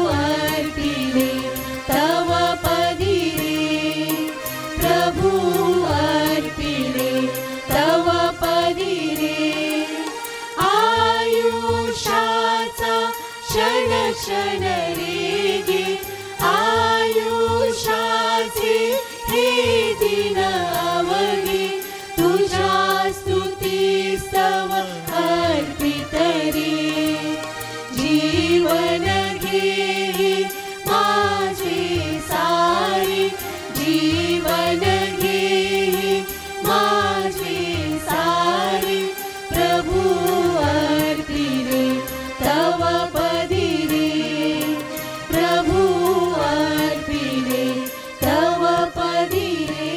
अर्पिले तव पदी रे, प्रभु अर्पिले तव पदी माझे सारे जीवन घे, माझे सारे प्रभु अर्पिले तव पदी रे, प्रभु अर्पिले तव पदी रे.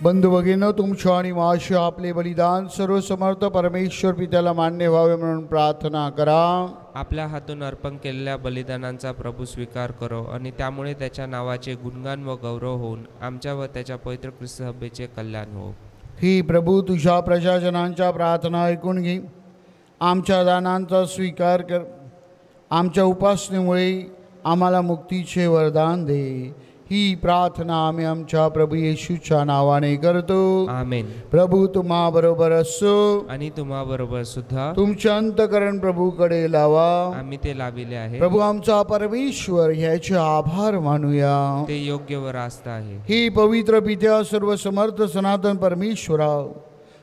बंधू भगिनींनो, तुमच्या आणि माझे आपले बलिदान सर्वसमर्थ परमेश्वर पित्याला मान्य व्हावे म्हणून प्रार्थना करा. आपल्या हातून अर्पण केलेल्या बलिदानांचा प्रभू स्वीकार करो आणि त्यामुळे त्याच्या नावाचे गुणगान व गौरव होऊन आमच्या व त्याच्या पवित्र ख्रिस्त सभेचे कल्याण हो. ही प्रभू तुझ्या प्रजाजनांच्या प्रार्थना ऐकून घे. आमच्या दानांचा स्वीकार कर. आमच्या उपासनेमुळे आम्हाला मुक्तीचे वरदान दे. ही प्रार्थना आम्ही आमच्या प्रभू येशूच्या नावाने करतो. आमेन. प्रभू तुम्हा बरोबर असो आणि तुम्हा बरोबर सुद्धा. तुमचे अंतकरण प्रभूकडे लावा. आम्ही ते लाविले आहे. प्रभू आमचा परमेश्वर ह्याचे आभार मानूया. ते योग्य व रास्त आहे. ही पवित्र पित्या सर्व समर्थ सनातन परमेश्वरा,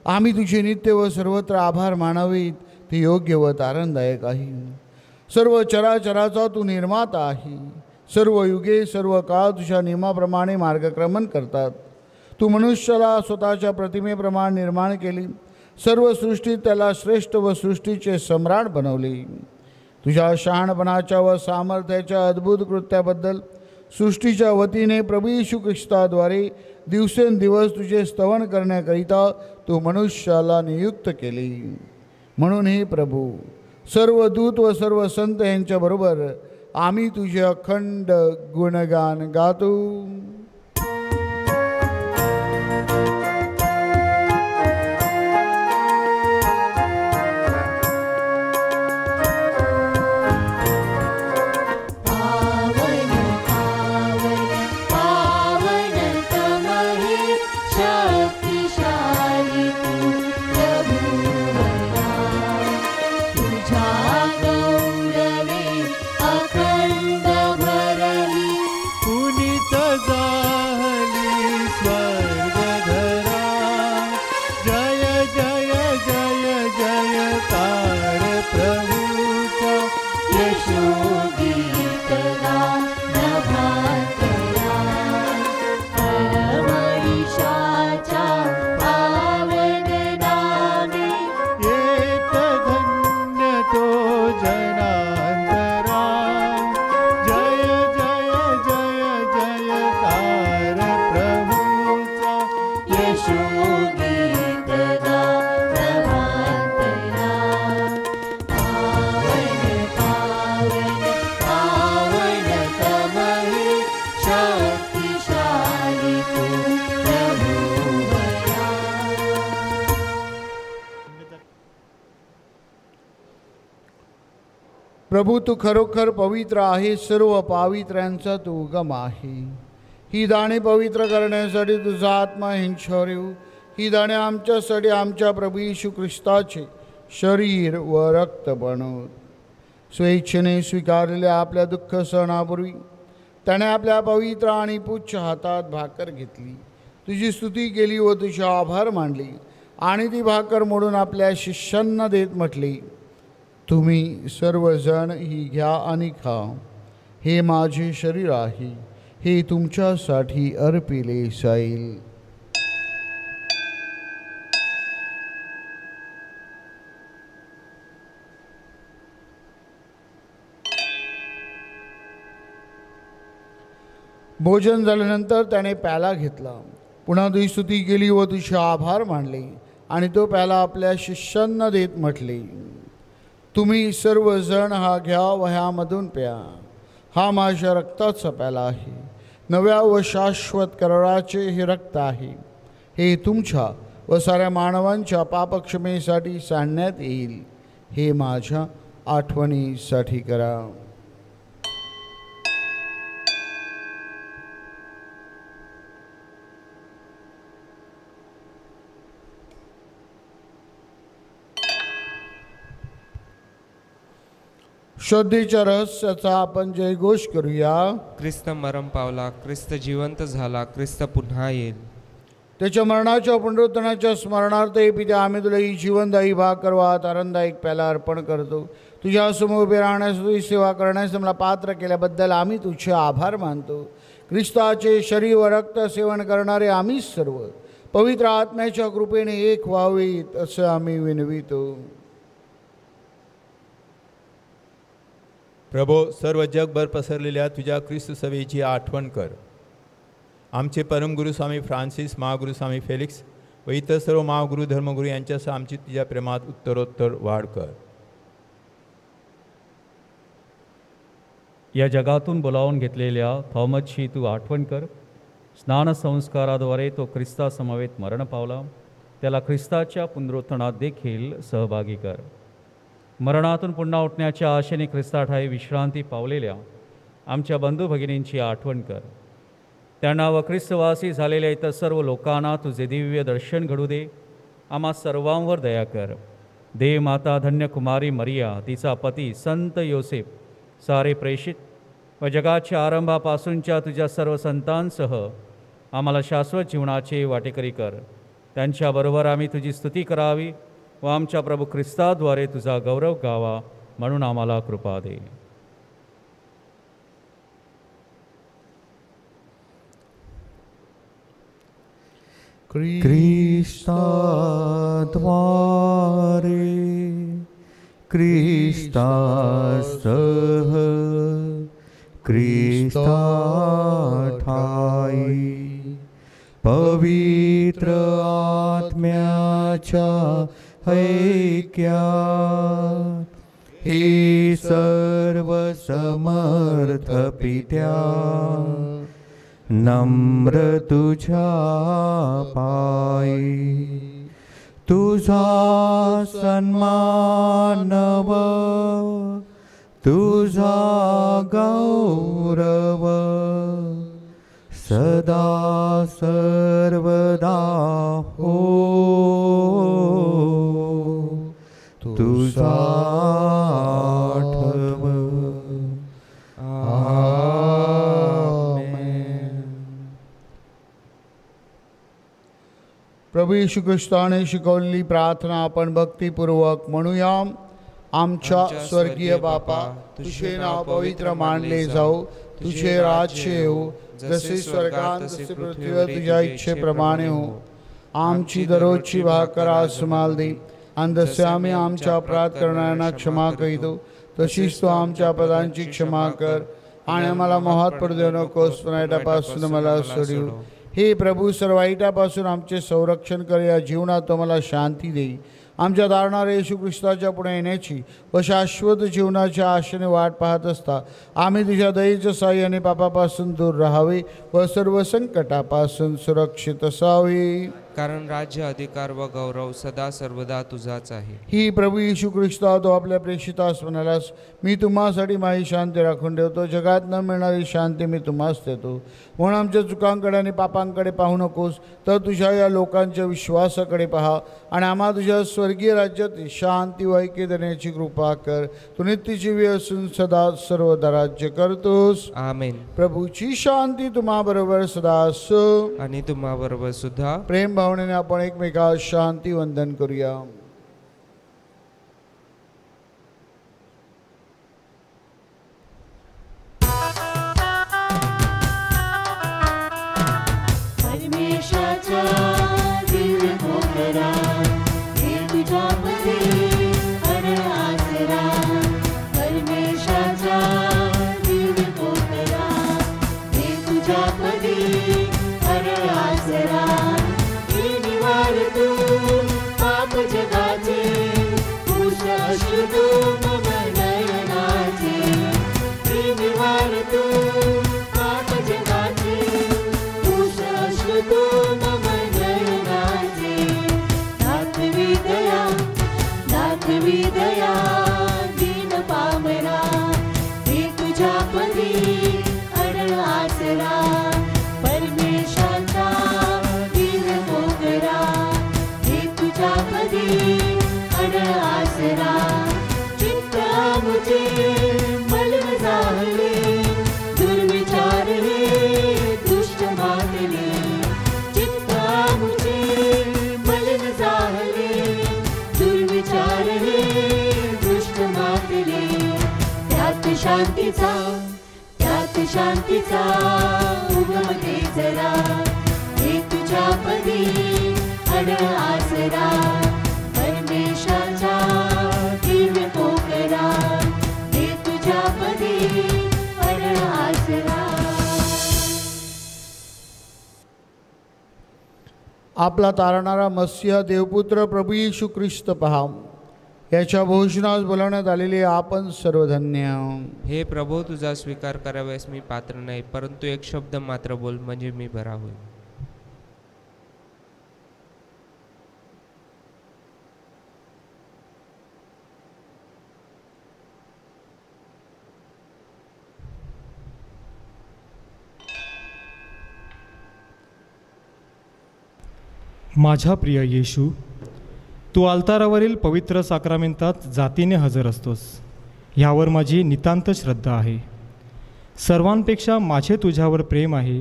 आम्ही तुझे नित्य व सर्वत्र आभार मानावेत. ते योग्य व तारणदायक आहे. सर्व चराचराचा तू निर्माता आहे. सर्व युगे सर्व काळ तुझ्या नियमाप्रमाणे मार्गक्रमण करतात. तू मनुष्याला स्वतःच्या प्रतिमेप्रमाणे निर्माण केली. सर्व सृष्टीत त्याला श्रेष्ठ व सृष्टीचे सम्राट बनवले. तुझ्या शहाणपणाच्या व सामर्थ्याच्या अद्भुत कृत्याबद्दल सृष्टीच्या वतीने प्रभू येशू ख्रिस्ताद्वारे दिवसेंदिवस तुझे स्तवन करण्याकरिता तू मनुष्याला नियुक्त केले. म्हणून हे प्रभू, सर्व दूत व सर्व संत यांच्याबरोबर आम्ही तुझे अखंड गुणगान गातो. प्रभू तू खरोखर पवित्र आहे. सर्व पावित्र्यांचा तू उगम आहे. ही दाणे पवित्र करण्यासाठी तुझा आत्मा ह्यांच्यावर येऊ. ही दाणे आमच्यासाठी आमच्या प्रभू येशू ख्रिस्ताचे शरीर व रक्त बनव. स्वेच्छेने स्वीकारलेल्या आपल्या दुःख सहनापूर्वी त्याने आपल्या पवित्र आणि पुच्छ हातात भाकर घेतली, तुझी स्तुती केली व तुझे आभार मानले आणि ती भाकर मोडून आपल्या शिष्यांना देत म्हटले, तुम्ही सर्वजण ही घ्या आणि खा. हे माझे शरीर आहे, हे तुमच्यासाठी अर्पिले जाईल. भोजन झाल्यानंतर त्याने प्याला घेतला, पुन्हा तुझी स्तुती केली व तुझे आभार मानले आणि तो प्याला आपल्या शिष्यांना देत म्हटले, तुम्ही सर्वजण हा घ्या व ह्यामधून प्या. हा माझ्या रक्ताचा प्याला आहे, नव्या व शाश्वत कराराचे हे रक्त आहे. हे तुमच्या व साऱ्या मानवांच्या पापक्षमेसाठी सांडण्यात येईल. हे माझ्या आठवणीसाठी करा. श्रद्धेच्या रहस्याचा आपण जयघोष करूया. ख्रिस्त मरण पावला, ख्रिस्त जिवंत झाला, ख्रिस्त पुन्हा येईल. त्याच्या मरणाच्या पुनरुत्थानाच्या स्मरणार्थ हे पित्या आम्ही तुला ही जीवनदायी भाकर वाहत आनंदायक प्याला अर्पण करतो. तुझ्या समोर उभे राहण्यास तुझी सेवा करण्यास मला पात्र केल्याबद्दल आम्ही तुझे आभार मानतो. ख्रिस्ताचे शरीर व रक्त सेवन करणारे आम्ही सर्व पवित्र आत्म्याच्या कृपेने एक व्हावीत असं आम्ही विनवितो. प्रभो, सर्व जगभर पसरलेल्या तुझ्या ख्रिस्त सभेची आठवण कर. आमचे परमगुरू स्वामी फ्रान्सिस, महागुरू स्वामी फेलिक्स व इतर सर्व महागुरू धर्मगुरू यांच्यासह आमची तुझ्या प्रेमात उत्तरोत्तर वाढ कर. या जगातून बोलावून घेतलेल्या थॉमसची तू आठवण कर. स्नानसंस्काराद्वारे तो ख्रिस्तासमवेत मरण पावला. त्याला ख्रिस्ताच्या पुनरुत्थानात देखील सहभागी कर. मरणातून पुन्हा उठण्याच्या आशेने ख्रिस्ताठाई विश्रांती पावलेल्या आमच्या बंधू भगिनींची आठवण कर. त्यांना व ख्रिस्तवासी झालेल्या इतर सर्व लोकांना तुझे दिव्य दर्शन घडू दे. आम्हा सर्वांवर दया कर. देव माता धन्य कुमारी मरिया, तिचा पती संत योसेफ, सारे प्रेषित व जगाच्या आरंभापासूनच्या तुझ्या सर्व संतांसह आम्हाला शाश्वत जीवनाचे वाटेकरी कर. त्यांच्याबरोबर आम्ही तुझी स्तुती करावी व आमच्या प्रभू ख्रिस्ताद्वारे तुझा गौरव गावा म्हणून आम्हाला कृपा दे. ख्रिस्ताद्वारे ख्रिस्तासह ख्रिस्ताठाई पवित्र आत्म्याच्या ऐक्यात हे सर्व समर्थ पित्या नम्र तुझ्या पायी तुझा सन्मानव तुझा गौरव सदा सर्वदा हो तुझा आठव. प्रभू येशू ख्रिस्ताने शिकवलेली प्रार्थना आपण भक्तिपूर्वक म्हणूया. आमच्या स्वर्गीय बापा, तुझे नाव पवित्र मानले जाऊ, तुझे राज्य येऊ, जसे स्वर्गात तसे पृथ्वीवर तुझ्या इच्छेप्रमाणे हो. आमची दररोजची भाकर आज आम्हाला दे, आणि जसे आम्ही आमच्या अपराध करणाऱ्यांना क्षमा करीतो तशीच तू आमच्या अपराधांची क्षमा कर, आणि आम्हाला मोहात पडू देऊ नकोस, पण वाईटापासून मला सोडू. हे प्रभू, सर्व वाईटापासून आमचे संरक्षण कर. या जीवनात तुम्हाला शांती देई. आमच्या दारणाऱ्या येशू ख्रिस्ताच्या पुढे येण्याची व शाश्वत जीवनाच्या आशेने वाट पाहत असता आम्ही तुझ्या दयेच्या साह्याने पापापासून दूर राहावे व सर्व संकटापासून सुरक्षित असावे. कारण राज्य, अधिकार व गौरव सदा सर्वदा तुझाच आहे. ही प्रभू येशू ख्रिस्ता, तो आपल्या प्रेषितास म्हणालास, मी तुम्हासाठी माझी शांती राखून ठेवतो, जगात न मिळणारी शांती मी तुम्हास देतो. म्हणून आमच्या चुकांकडे आणि पापांकडे पाहू नकोस, तर तुझ्या या लोकांच्या विश्वासाकडे पहा, आणि आम्हा तुझ्या स्वर्गीय राज्यात शांती व ऐक्य देण्याची कृपा कर. तू नित्य जीवी असून सदा सर्वदा राज्य करतोस. आमेन. प्रभूची शांती तुम्हाबरोबर सदा असो, आणि तुम्हाबरोबर सुद्धा. प्रेम भावनेने आपण एकमेकास शांती वंदन करूया. परमेशाच्या दिव्य कोपरात हे तुझ्यामध्ये अरे आसरा. परमेशाच्या दिव्य कोपरात हे तुझ्यामध्ये अरे आसरा. पाप जगा शांतीचा त्यात शांतीचा उगम दे जरा हे तुझ्या पदी अडळ आसरा परमेशाचा दिव्य पोकरा हे तुझ्या पदी अडळ आसरा. आपला तारणारा मसीहा देवपुत्र प्रभू येशू ख्रिस्त पहा. याच्या भोजनास बोलावण्यात आलेले आपण सर्वधन्य. हे प्रभू, तुझा स्वीकार कराव्यास मी पात्र नाही, परंतु एक शब्द मात्र बोल म्हणजे मी बरा होईल. माझ्या प्रिय येशू, तू अल्तारावरील पवित्र साक्रामेंतात जातीने हजर असतोस, ह्यावर माझी नितांत श्रद्धा आहे. सर्वांपेक्षा माझे तुझ्यावर प्रेम आहे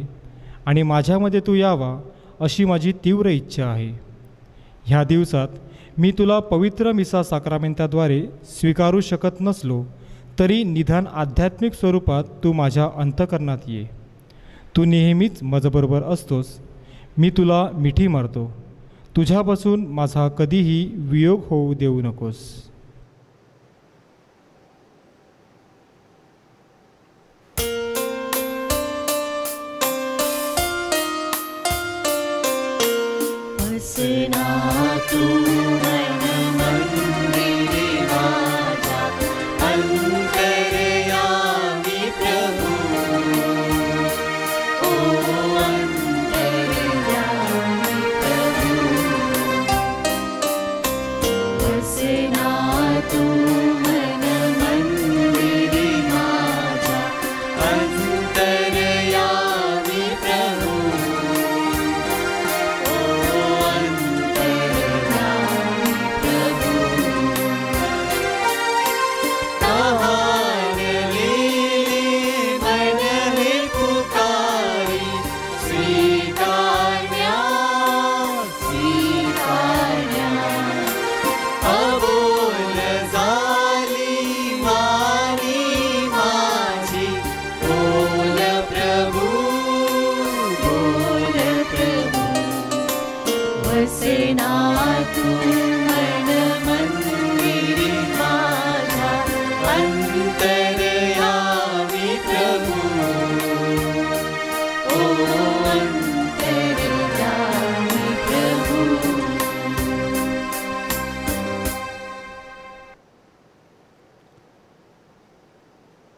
आणि माझ्यामध्ये तू यावा अशी माझी तीव्र इच्छा आहे. ह्या दिवसात मी तुला पवित्र मिसा साक्रामेंताद्वारे स्वीकारू शकत नसलो तरी निदान आध्यात्मिक स्वरूपात तू माझ्या अंतःकरणात ये. तू नेहमीच माझ्याबरोबर असतोस. मी तुला मिठी मारतो. तुझ्यापासून माझा कधीही वियोग होऊ देऊ नकोस.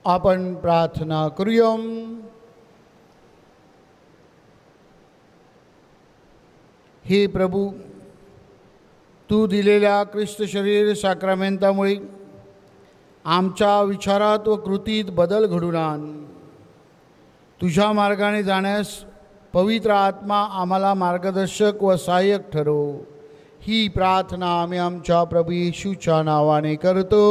आपण प्रार्थना करूया. हे प्रभू, तू दिलेल्या ख्रिस्त शरीर साक्रामेंतामुळे आमच्या विचारात व कृतीत बदल घडून आण. तुझ्या मार्गाने जाण्यास पवित्र आत्मा आम्हाला मार्गदर्शक व सहाय्यक ठरव. ही प्रार्थना आम्ही आमच्या प्रभू येशूच्या नावाने करतो.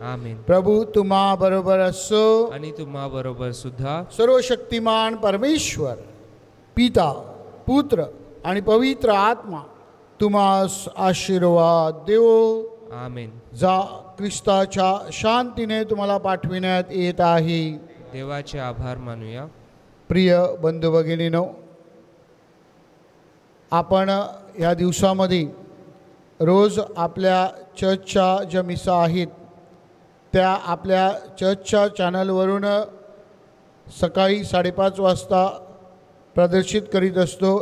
आमेन. प्रभू तुम्हा बरोबर असो आणि तुम्हा बरोबर सुद्धा. सर्वशक्तिमान परमेश्वर पिता, पुत्र आणि पवित्र आत्मा तुम्हास आशीर्वाद देवो. आमेन. जा ख्रिस्ताच्या शांतीने तुम्हाला पाठविण्यात येत आहे. देवाचे आभार मानूया. प्रिय बंधू भगिनींनो, आपण या दिवसामध्ये रोज आपल्या चर्चच्या ज्या मिसा आहेत त्या आपल्या चर्चच्या चॅनलवरून सकाळी 5:30 वाजता प्रदर्शित करीत असतो.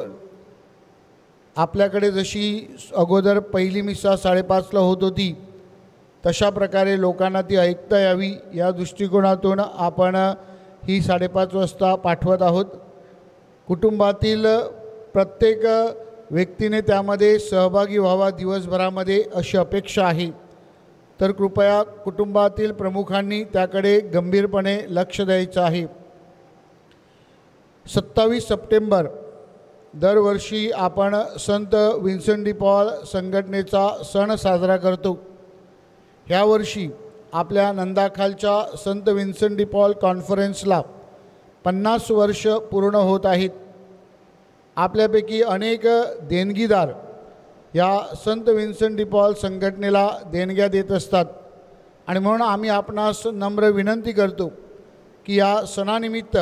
आपल्याकडे जशी अगोदर पहिली मिसा 5:30ला होत होती तशा प्रकारे लोकांना ती ऐकता यावी या दृष्टिकोनातून आपण ही 5:30 वाजता पाठवत आहोत. कुटुंबातील प्रत्येक व्यक्तीने त्यामध्ये सहभागी व्हावा दिवसभरामध्ये अशी अपेक्षा आहे. तर कृपया कुटुंबातील प्रमुखांनी त्याकडे गंभीरपणे लक्ष द्यायचं आहे. 27 सप्टेंबर दरवर्षी आपण संत विन्सेंट डी पॉल संघटनेचा सण साजरा करतो. ह्यावर्षी आपल्या नंदाखालच्या संत विन्सेंट डी पॉल कॉन्फरन्सला 50 वर्ष पूर्ण होत आहेत. आपल्यापैकी अनेक देणगीदार या संत विन्सेंट डी पॉल संघटनेला देणग्या देत असतात. आणि म्हणून आम्ही आपणास नम्र विनंती करतो की या सणानिमित्त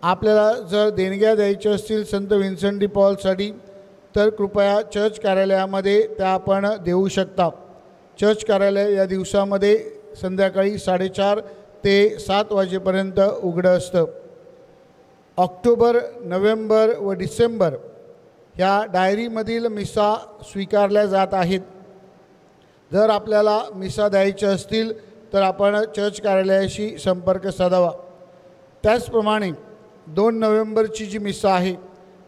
आपल्याला जर देणग्या द्यायच्या असतील संत विन्सेंट डी पॉलसाठी तर कृपया चर्च कार्यालयामध्ये त्या आपण देऊ शकता. चर्च कार्यालय या दिवसामध्ये संध्याकाळी 4:30 ते 7 वाजेपर्यंत उघडं असतं. ऑक्टोबर, नोव्हेंबर व डिसेंबर ह्या डायरीमधील मिसा स्वीकारल्या जात आहेत. जर आपल्याला मिसा द्यायच्या असतील तर आपण चर्च कार्यालयाशी संपर्क साधावा. त्याचप्रमाणे 2 नोव्हेंबरची जी मिसा आहे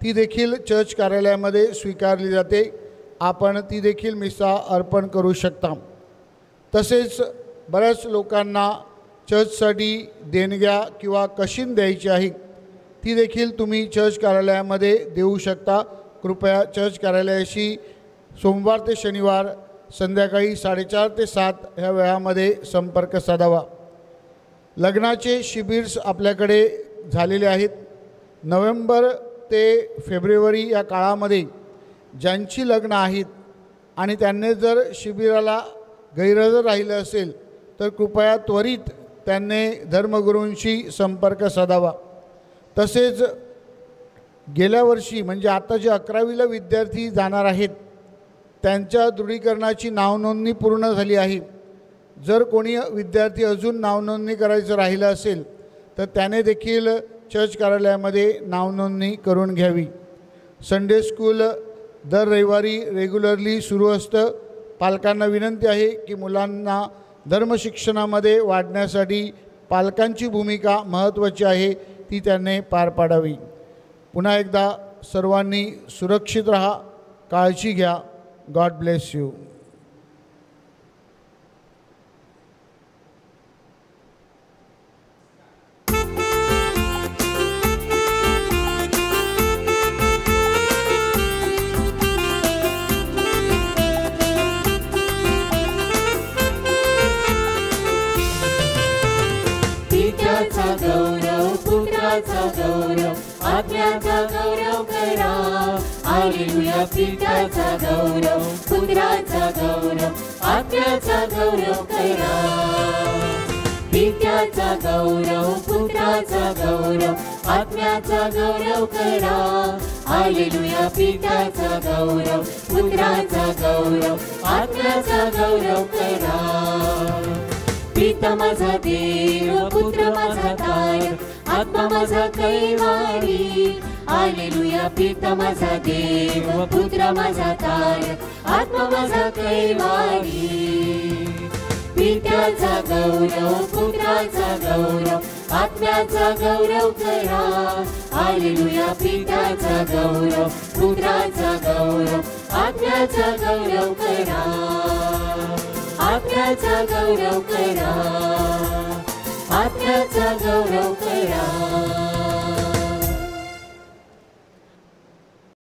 ती देखील चर्च कार्यालयामध्ये स्वीकारली जाते. आपण ती देखील मिसा अर्पण करू शकता. तसेच बऱ्याच लोकांना चर्चसाठी देणग्या किंवा कशीन द्यायची आहे ती देखील तुम्ही चर्च कार्यालयामध्ये देऊ शकता. कृपया चर्च कार्यालयाशी सोमवार ते शनिवार संध्याकाळी 4:30 ते 7 ह्या वेळामध्ये संपर्क साधावा. लग्नाचे शिबिर्स आपल्याकडे झालेले आहेत. नोव्हेंबर ते फेब्रुवारी या काळामध्ये ज्यांची लग्न आहेत आणि त्यांनी जर शिबिराला गैरहजर राहिलं असेल तर कृपया त्वरित त्यांनी धर्मगुरूंशी संपर्क साधावा. तसेच गेल्या वर्षी म्हणजे आता जे 11वीला विद्यार्थी जाणार आहेत त्यांच्या दृढीकरणाची नावनोंदणी पूर्ण झाली आहे. जर कोणी विद्यार्थी अजून नावनोंदणी करायचं राहिलं असेल तर त्याने देखील चर्च कार्यालयामध्ये नावनोंदणी करून घ्यावी. संडे स्कूल दर रविवारी रेग्युलरली सुरू असतं. पालकांना विनंती आहे की मुलांना धर्मशिक्षणामध्ये वाढण्यासाठी पालकांची भूमिका महत्त्वाची आहे ती त्यांनी पार पाडावी. पुन्हा एकदा सर्वांनी सुरक्षित राहा, काळजी घ्या. God bless you. पित्याचा गौरव, पुत्राचा गौरव, आत्म्याचा गौरव करा. हालेलुया. पित्याचा गौरव, पुत्राचा गौरव, आत्म्याचा गौरव करा. पित्याचा गौरव, पुत्राचा गौरव, आत्म्याचा गौरव करा. हालेलुया. पित्याचा गौरव, पुत्राचा गौरव, आत्म्याचा गौरव करा. पिता माझा देव, पुत्र माझा तारक, आत्मा माझा कैवारी. हालेलुया. पिता माझा देव, पुत्र माझा तारक, आत्मा माझा कैवारी. पित्याचा गौरव, पुत्राचा गौरव, आत्म्याचा गौरव करा. हालेलुया. पित्याचा गौरव, पुत्राचा गौरव, आत्म्याचा गौरव करा. आत्म्याचा गौरव करा. आत्म्याचा गौरव करा.